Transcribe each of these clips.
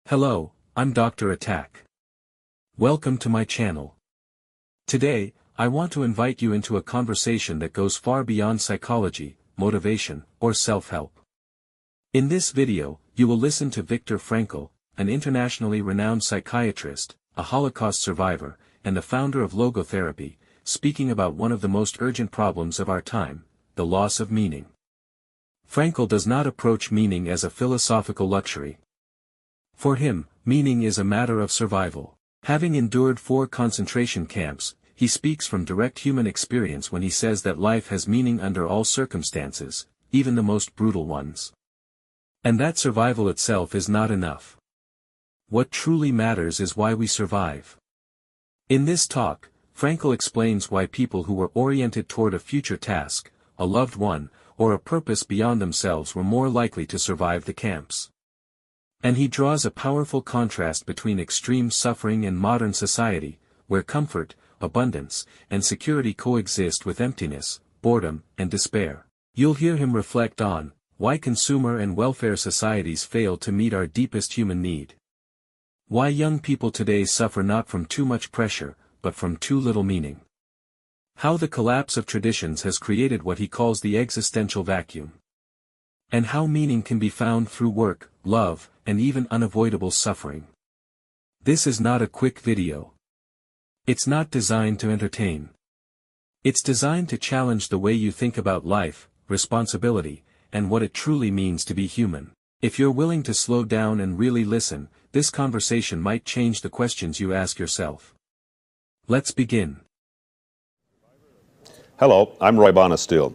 Hello, I'm Dr. Atak. Welcome to my channel. Today, I want to invite you into a conversation that goes far beyond psychology, motivation, or self-help. In this video, you will listen to Viktor Frankl, an internationally renowned psychiatrist, a Holocaust survivor, and the founder of logotherapy, speaking about one of the most urgent problems of our time, the loss of meaning. Frankl does not approach meaning as a philosophical luxury. For him, meaning is a matter of survival. Having endured 4 concentration camps, he speaks from direct human experience when he says that life has meaning under all circumstances, even the most brutal ones. And that survival itself is not enough. What truly matters is why we survive. In this talk, Frankl explains why people who were oriented toward a future task, a loved one, or a purpose beyond themselves were more likely to survive the camps. And he draws a powerful contrast between extreme suffering and modern society, where comfort, abundance, and security coexist with emptiness, boredom, and despair. You'll hear him reflect on why consumer and welfare societies fail to meet our deepest human need. Why young people today suffer not from too much pressure, but from too little meaning. How the collapse of traditions has created what he calls the existential vacuum. And how meaning can be found through work, love, and even unavoidable suffering. This is not a quick video. It's not designed to entertain. It's designed to challenge the way you think about life, responsibility, and what it truly means to be human. If you're willing to slow down and really listen, this conversation might change the questions you ask yourself. Let's begin. Hello, I'm Roy Bonesteel.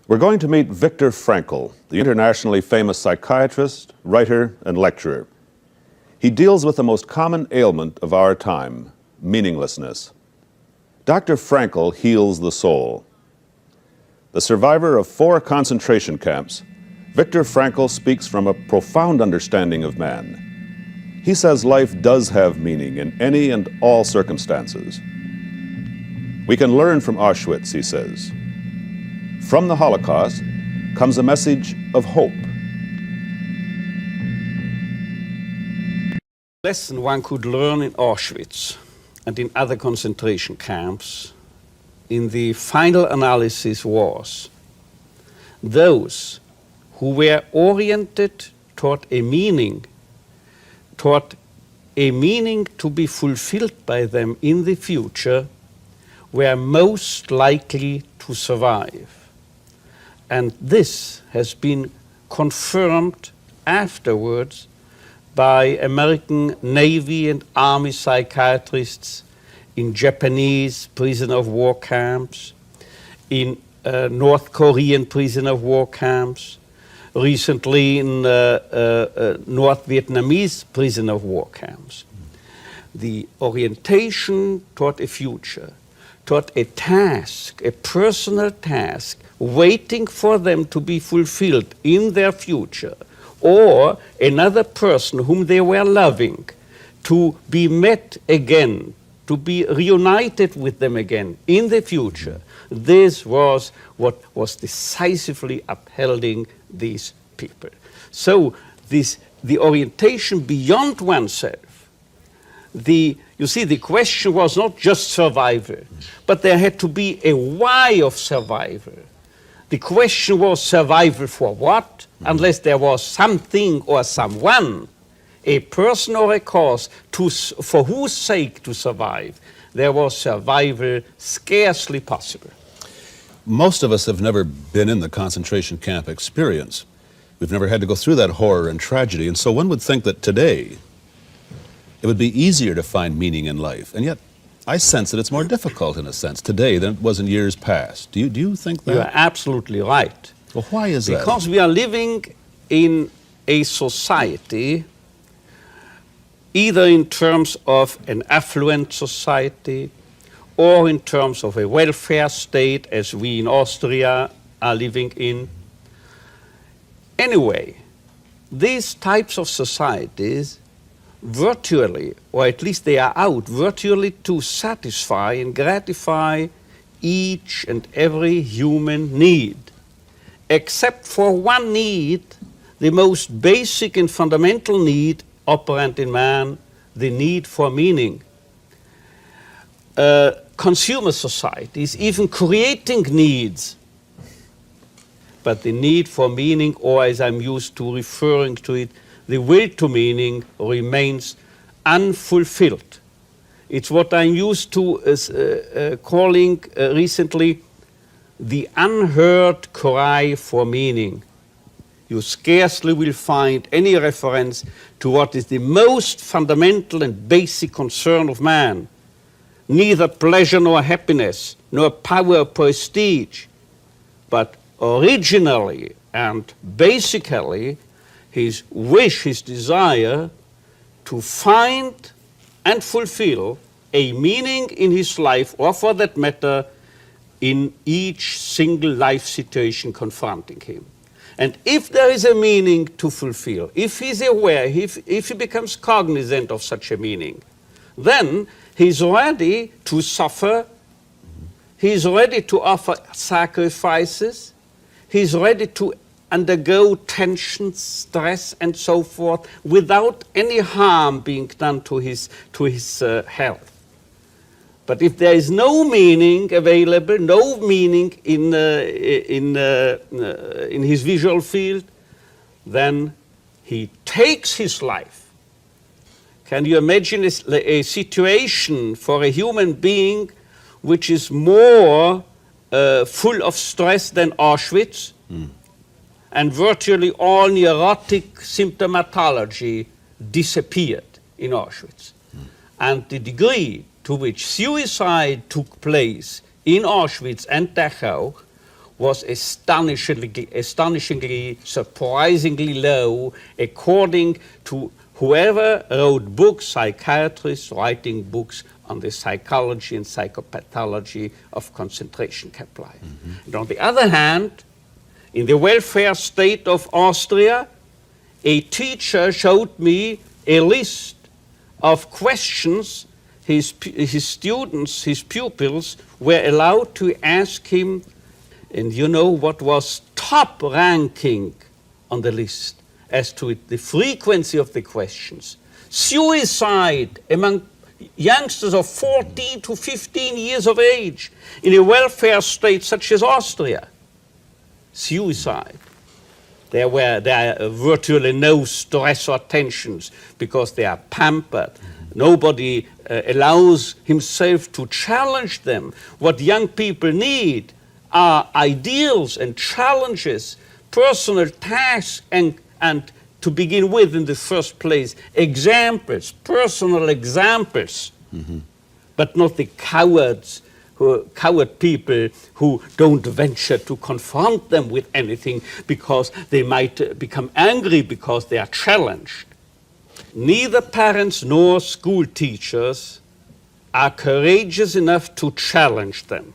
We're going to meet Viktor Frankl, the internationally famous psychiatrist, writer, and lecturer. He deals with the most common ailment of our time, meaninglessness. Dr. Frankl heals the soul. The survivor of 4 concentration camps, Viktor Frankl speaks from a profound understanding of man. He says life does have meaning in any and all circumstances. We can learn from Auschwitz, he says. From the Holocaust comes a message of hope. Lesson one could learn in Auschwitz and in other concentration camps in the final analysis was those who were oriented toward a meaning to be fulfilled by them in the future were most likely to survive. And this has been confirmed afterwards by American Navy and Army psychiatrists in Japanese prisoner of war camps, in North Korean prisoner of war camps, recently in North Vietnamese prisoner of war camps. The orientation toward a future, toward a task, a personal task, waiting for them to be fulfilled in their future, or another person whom they were loving, to be met again, to be reunited with them again in the future. This was what was decisively upholding these people. So the orientation beyond oneself, you see, the question was not just survival, but there had to be a why of survival. The question was survival for what? Unless there was something or someone, a person or a cause, for whose sake to survive, there was survival scarcely possible. Most of us have never been in the concentration camp experience. We've never had to go through that horror and tragedy, and so one would think that today it would be easier to find meaning in life, and yet I sense that it's more difficult in a sense today than it was in years past. Do you think that? You're absolutely right. Well, why is that? Because we are living in a society, either in terms of an affluent society or in terms of a welfare state, as we in Austria are living in. Anyway, these types of societies virtually, or at least they are out, virtually to satisfy and gratify each and every human need, except for one need, the most basic and fundamental need operant in man, the need for meaning. Consumer societies even creating needs, but the need for meaning, or as I'm used to referring to it, the will to meaning remains unfulfilled. It's what I'm used to calling recently the unheard cry for meaning. You scarcely will find any reference to what is the most fundamental and basic concern of man. Neither pleasure nor happiness, nor power or prestige, but originally and basically his wish, his desire to find and fulfill a meaning in his life, or for that matter, in each single life situation confronting him. And if there is a meaning to fulfill, if he's aware, if he becomes cognizant of such a meaning, then he's ready to suffer, he's ready to offer sacrifices, he's ready to undergo tension, stress, and so forth, without any harm being done to his health. But if there is no meaning available, no meaning in his visual field, then he takes his life. Can you imagine a situation for a human being which is more full of stress than Auschwitz? And virtually all neurotic symptomatology disappeared in Auschwitz. And the degree to which suicide took place in Auschwitz and Dachau was astonishingly, surprisingly low, according to whoever wrote books, psychiatrists writing books on the psychology and psychopathology of concentration camp life. And on the other hand, in the welfare state of Austria, a teacher showed me a list of questions his students, his pupils, were allowed to ask him, and you know what was top ranking on the list as to the frequency of the questions? Suicide among youngsters of 14 to 15 years of age in a welfare state such as Austria. Suicide. There are virtually no stress or tensions because they are pampered. Nobody allows himself to challenge them. What young people need are ideals and challenges, personal tasks, and to begin with, in the first place, examples, personal examples, but not the coward people who don't venture to confront them with anything because they might become angry because they are challenged. Neither parents nor school teachers are courageous enough to challenge them.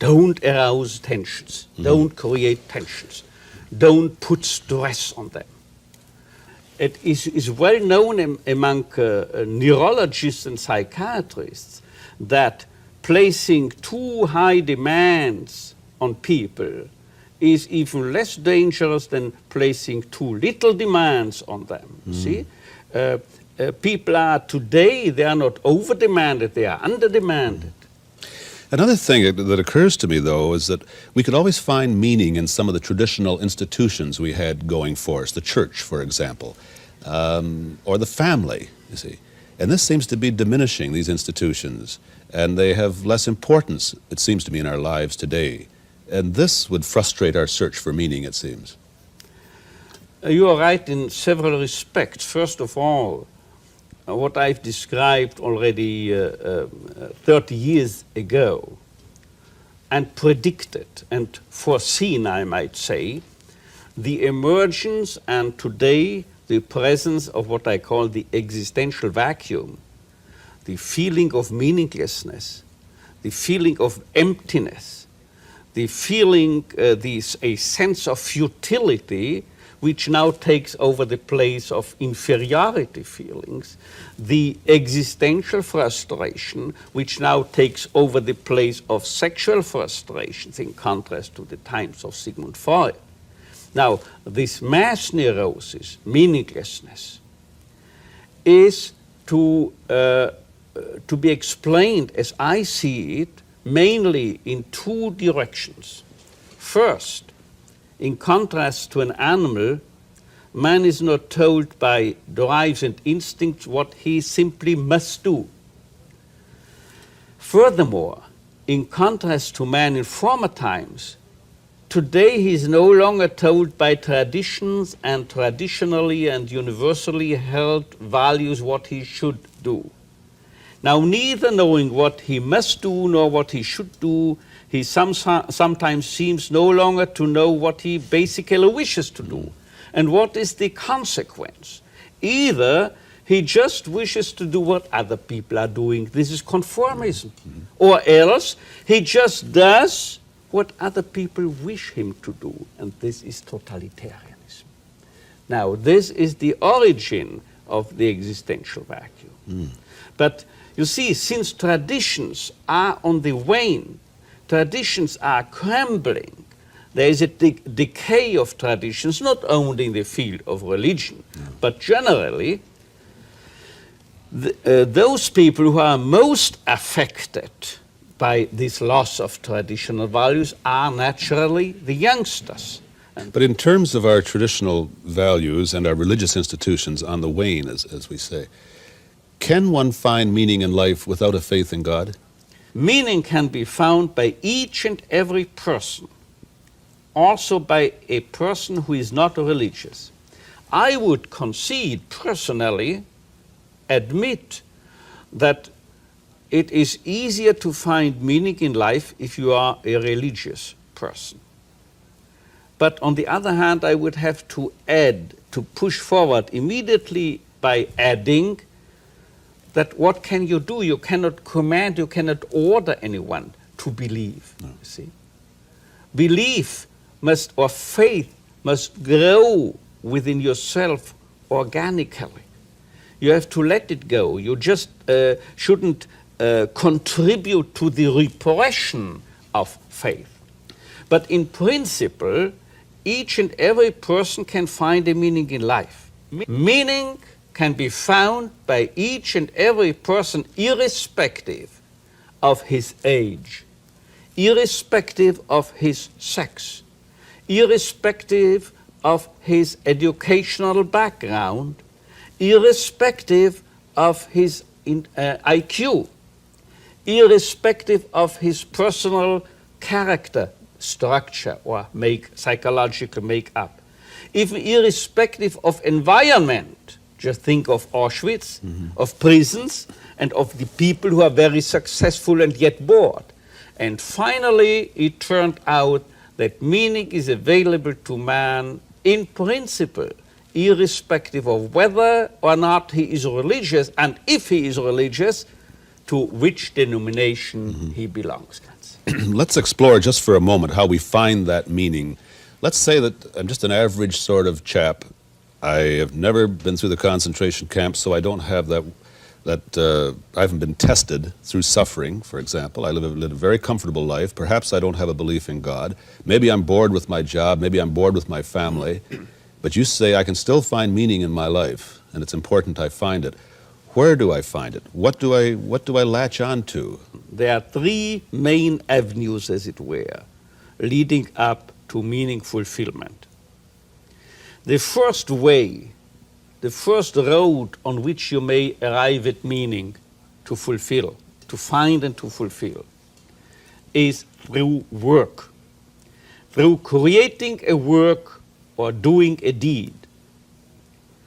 Don't arouse tensions. Don't create tensions. Don't put stress on them. It is well known among neurologists and psychiatrists that placing too high demands on people is even less dangerous than placing too little demands on them. See? People are today, they are not over-demanded, they are under-demanded. Another thing that occurs to me, though, is that we could always find meaning in some of the traditional institutions we had going for us, the church, for example, or the family, you see. And this seems to be diminishing, these institutions, and they have less importance, it seems to me, in our lives today. And this would frustrate our search for meaning, it seems. You are right in several respects. First of all, what I've described already 30 years ago and predicted and foreseen, I might say, the emergence and today the presence of what I call the existential vacuum, the feeling of meaninglessness, the feeling of emptiness, the feeling, a sense of futility, which now takes over the place of inferiority feelings, the existential frustration, which now takes over the place of sexual frustrations, in contrast to the times of Sigmund Freud. Now, this mass neurosis, meaninglessness, is to be explained, as I see it, mainly in two directions. First, in contrast to an animal, man is not told by drives and instincts what he simply must do. Furthermore, in contrast to man in former times, today he is no longer told by traditions and traditionally and universally held values what he should do. Now, neither knowing what he must do nor what he should do, he sometimes seems no longer to know what he basically wishes to do. And what is the consequence? Either he just wishes to do what other people are doing. This is conformism. Or else he just does what other people wish him to do. And this is totalitarianism. Now, this is the origin of the existential vacuum. But you see, since traditions are on the wane, traditions are crumbling, there is a decay of traditions, not only in the field of religion, but generally, those people who are most affected by this loss of traditional values are naturally the youngsters. But in terms of our traditional values and our religious institutions on the wane, as we say, can one find meaning in life without a faith in God? Meaning can be found by each and every person, also by a person who is not religious. I would concede personally, admit that it is easier to find meaning in life if you are a religious person. But on the other hand, I would have to add, to push forward immediately by adding that what can you do? You cannot command, you cannot order anyone to believe. No. You see? Belief must, or faith must grow within yourself organically. You have to let it go. You just shouldn't contribute to the repression of faith. But in principle, each and every person can find a meaning in life. Meaning can be found by each and every person irrespective of his age, irrespective of his sex, irrespective of his educational background, irrespective of his IQ, irrespective of his personal character structure or psychological makeup, even irrespective of environment. Just think of Auschwitz, of prisons, and of the people who are very successful and yet bored. And finally, it turned out that meaning is available to man in principle, irrespective of whether or not he is religious, and if he is religious, to which denomination he belongs. Let's explore just for a moment how we find that meaning. Let's say that I'm just an average sort of chap. I have never been through the concentration camps, so I don't have I haven't been tested through suffering, for example. I live a very comfortable life. Perhaps I don't have a belief in God. Maybe I'm bored with my job. Maybe I'm bored with my family. But you say I can still find meaning in my life, and it's important I find it. Where do I find it? What do I latch on to? There are three main avenues, as it were, leading up to meaning fulfillment. The first way, the first road on which you may arrive at meaning to fulfill, to find and to fulfill, is through work, through creating a work or doing a deed.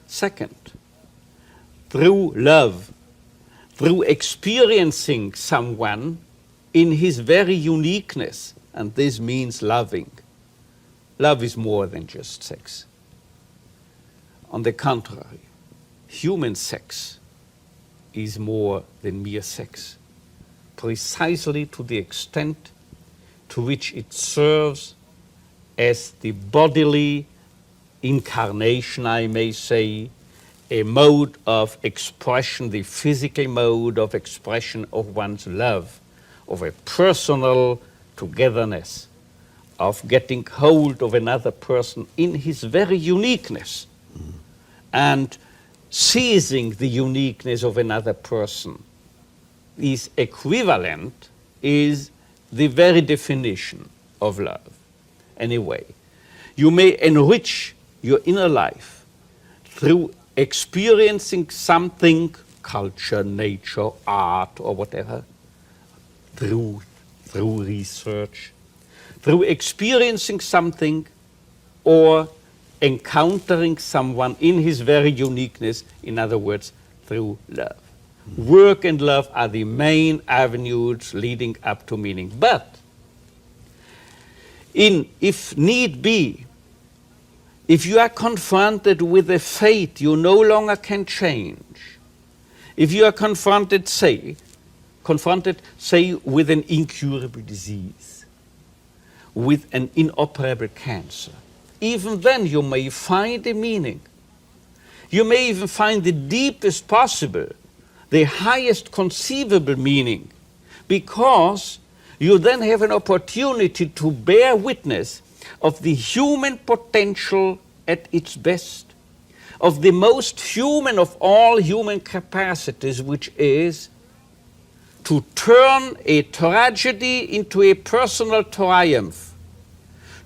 Second, through love, through experiencing someone in his very uniqueness, and this means loving. Love is more than just sex. On the contrary, human sex is more than mere sex, precisely to the extent to which it serves as the bodily incarnation, I may say, a mode of expression, the physical mode of expression of one's love, of a personal togetherness, of getting hold of another person in his very uniqueness. And seizing the uniqueness of another person is equivalent is the very definition of love. Anyway, you may enrich your inner life through experiencing something, culture, nature, art, or whatever, through research, through experiencing something or encountering someone in his very uniqueness, in other words, through love. Work and love are the main avenues leading up to meaning. But if need be, if you are confronted with a fate you no longer can change, if you are confronted, say, with an incurable disease, with an inoperable cancer, even then you may find a meaning. You may even find the deepest possible, the highest conceivable meaning, because you then have an opportunity to bear witness of the human potential at its best, of the most human of all human capacities, which is to turn a tragedy into a personal triumph,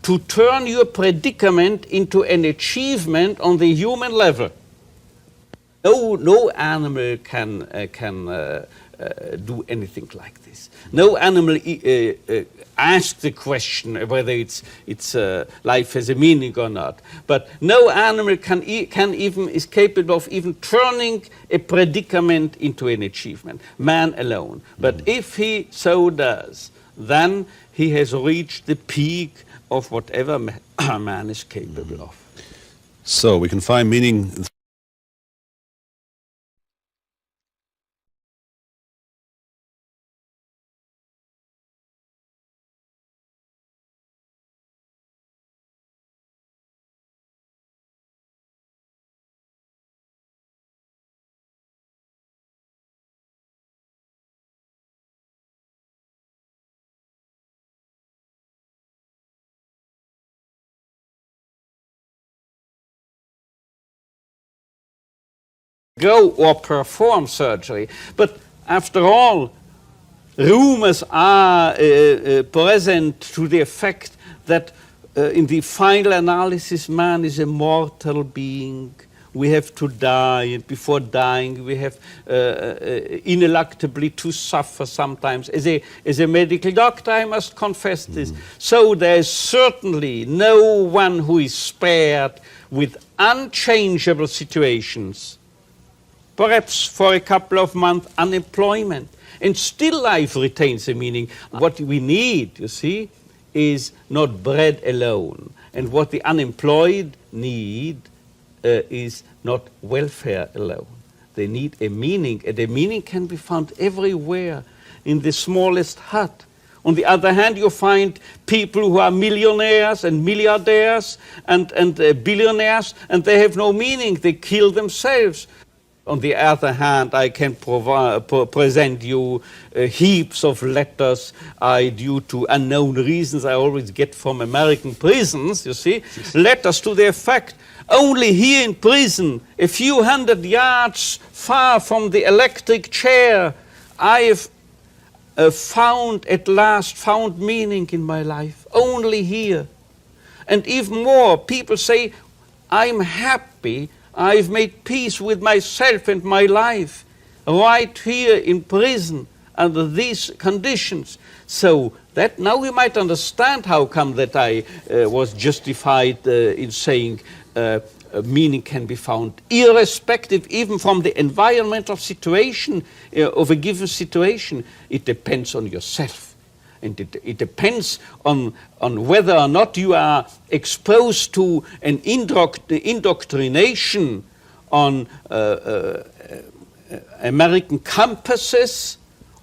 to turn your predicament into an achievement on the human level. No animal can do anything like this. No animal asks the question whether its life has a meaning or not. But no animal is capable of even turning a predicament into an achievement. Man alone. But if he so does, then he has reached the peak of whatever man is capable of. So we can find meaning go or perform surgery. But after all, rumors are present to the effect that in the final analysis, man is a mortal being. We have to die, and before dying, we have ineluctably to suffer sometimes. As a medical doctor, I must confess this. So there is certainly no one who is spared with unchangeable situations. Perhaps for a couple of months unemployment, and still life retains a meaning. What we need, you see, is not bread alone. And what the unemployed need is not welfare alone. They need a meaning, and the meaning can be found everywhere, in the smallest hut. On the other hand, you find people who are millionaires and milliardaires and billionaires, and they have no meaning. They kill themselves. On the other hand, I can present you heaps of letters due to unknown reasons I always get from American prisons, you see, letters to the effect, only here in prison, a few hundred yards far from the electric chair, I have at last found meaning in my life, only here. And even more, people say, I'm happy, I've made peace with myself and my life right here in prison under these conditions. So that now we might understand how come that I was justified in saying meaning can be found irrespective even from the environmental situation of a given situation. It depends on yourself. And it depends on whether or not you are exposed to an indoctrination on American campuses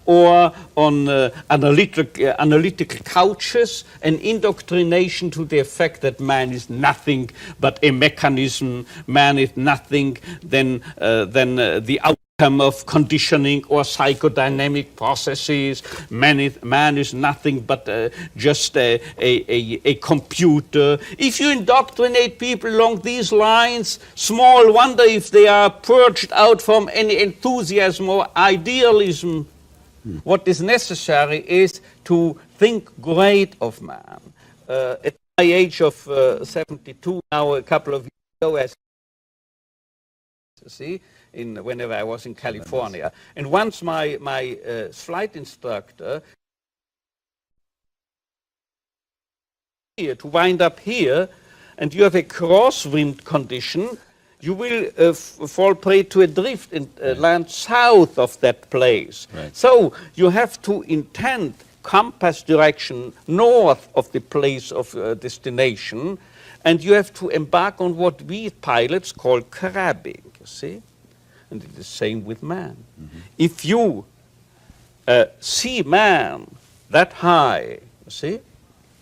or on analytical couches, an indoctrination to the effect that man is nothing but a mechanism, man is nothing than the outcome outcome of conditioning or psychodynamic processes. Man is nothing but just a computer. If you indoctrinate people along these lines, small wonder if they are purged out from any enthusiasm or idealism. What is necessary is to think great of man. At my age of 72 now, a couple of years ago, as see, whenever I was in California, and once my flight instructor here to wind up here, and you have a crosswind condition, you will fall prey to a drift and land south of that place. Right. So you have to intend compass direction north of the place of destination, and you have to embark on what we pilots call crabbing, you see? And it's the same with man. Mm-hmm. If you see man that high, you see,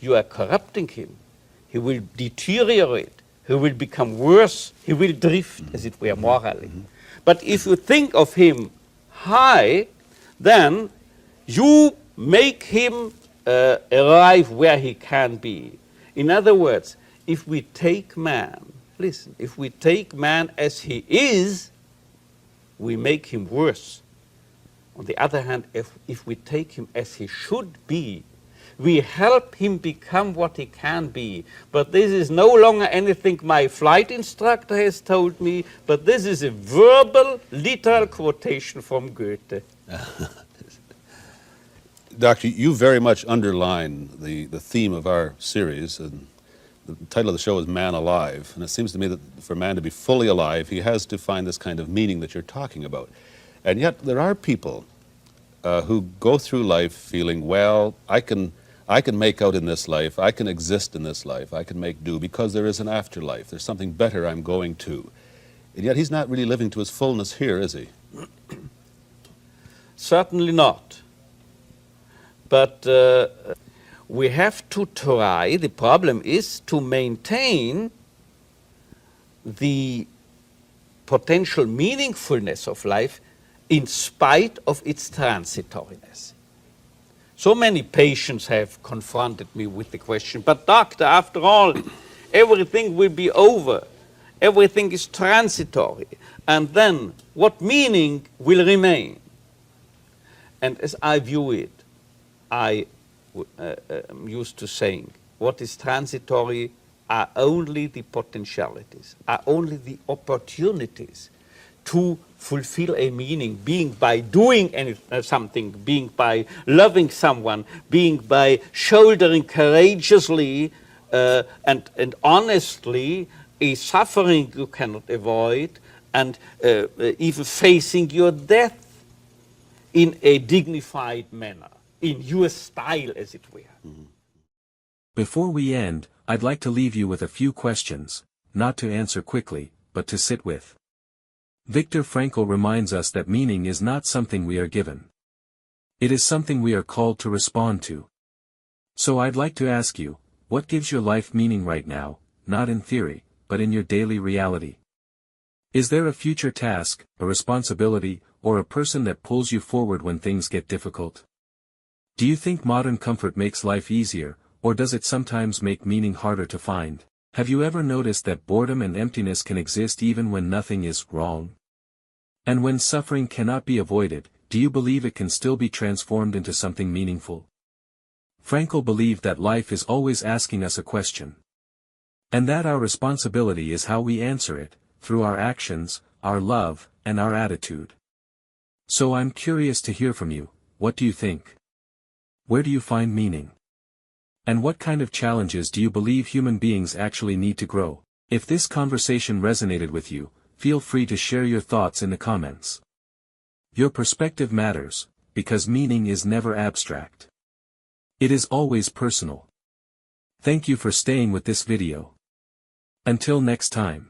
you are corrupting him. He will deteriorate. He will become worse. He will drift, as it were, morally. Mm-hmm. But if you think of him high, then you make him arrive where he can be. In other words, if we take man, listen, if we take man as he is, we make him worse. On the other hand, if we take him as he should be, we help him become what he can be. But this is no longer anything my flight instructor has told me, but this is a verbal, literal quotation from Goethe. Doctor, you very much underline the theme of our series, and the title of the show is Man Alive, and it seems to me that for man to be fully alive, he has to find this kind of meaning that you're talking about. And yet there are people who go through life feeling, well, I can make out in this life, I can exist in this life, I can make do because there is an afterlife, there's something better I'm going to. And yet he's not really living to his fullness here, is he? Certainly not. But we have to try, the problem is to maintain the potential meaningfulness of life in spite of its transitoriness. So many patients have confronted me with the question, but doctor, after all, everything will be over. Everything is transitory. And then what meaning will remain? And as I view it, I am used to saying, what is transitory are only the potentialities, are only the opportunities to fulfill a meaning, being by doing something, being by loving someone, being by shouldering courageously and honestly a suffering you cannot avoid, and even facing your death in a dignified manner, in your style, as it were. Mm-hmm. Before we end, I'd like to leave you with a few questions, not to answer quickly, but to sit with. Viktor Frankl reminds us that meaning is not something we are given. It is something we are called to respond to. So I'd like to ask you, what gives your life meaning right now, not in theory, but in your daily reality? Is there a future task, a responsibility, or a person that pulls you forward when things get difficult? Do you think modern comfort makes life easier, or does it sometimes make meaning harder to find? Have you ever noticed that boredom and emptiness can exist even when nothing is wrong? And when suffering cannot be avoided, do you believe it can still be transformed into something meaningful? Frankl believed that life is always asking us a question. And that our responsibility is how we answer it, through our actions, our love, and our attitude. So I'm curious to hear from you, what do you think? Where do you find meaning? And what kind of challenges do you believe human beings actually need to grow? If this conversation resonated with you, feel free to share your thoughts in the comments. Your perspective matters, because meaning is never abstract. It is always personal. Thank you for staying with this video. Until next time.